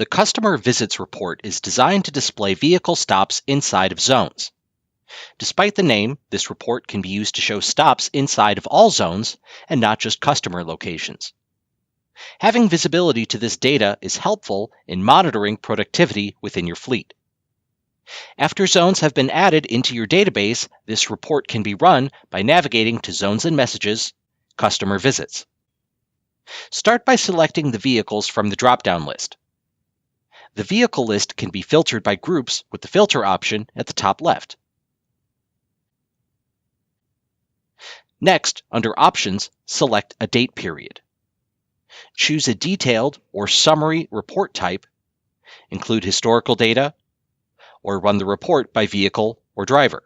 The Customer Visits Report is designed to display vehicle stops inside of zones. Despite the name, this report can be used to show stops inside of all zones and not just customer locations. Having visibility to this data is helpful in monitoring productivity within your fleet. After zones have been added into your database, this report can be run by navigating to Zones and Messages, Customer Visits. Start by selecting the vehicles from the drop-down list. The vehicle list can be filtered by groups with the filter option at the top left. Next, under Options, select a date period. Choose a detailed or summary report type, include historical data, or run the report by vehicle or driver.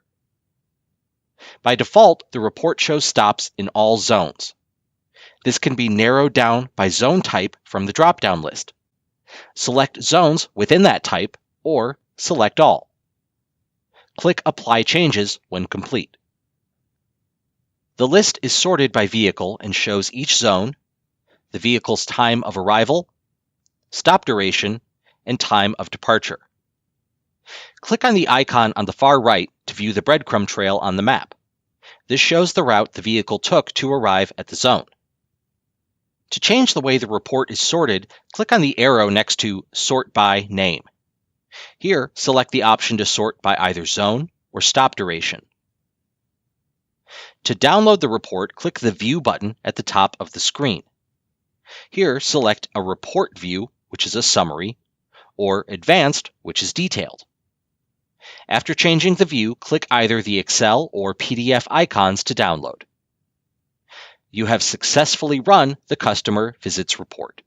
By default, the report shows stops in all zones. This can be narrowed down by zone type from the drop-down list. Select zones within that type, or select all. Click Apply Changes when complete. The list is sorted by vehicle and shows each zone, the vehicle's time of arrival, stop duration, and time of departure. Click on the icon on the far right to view the breadcrumb trail on the map. This shows the route the vehicle took to arrive at the zone. To change the way the report is sorted, click on the arrow next to Sort by Name. Here, select the option to sort by either zone or stop duration. To download the report, click the View button at the top of the screen. Here, select a Report View, which is a summary, or Advanced, which is detailed. After changing the view, click either the Excel or PDF icons to download. You have successfully run the Customer Visits Report.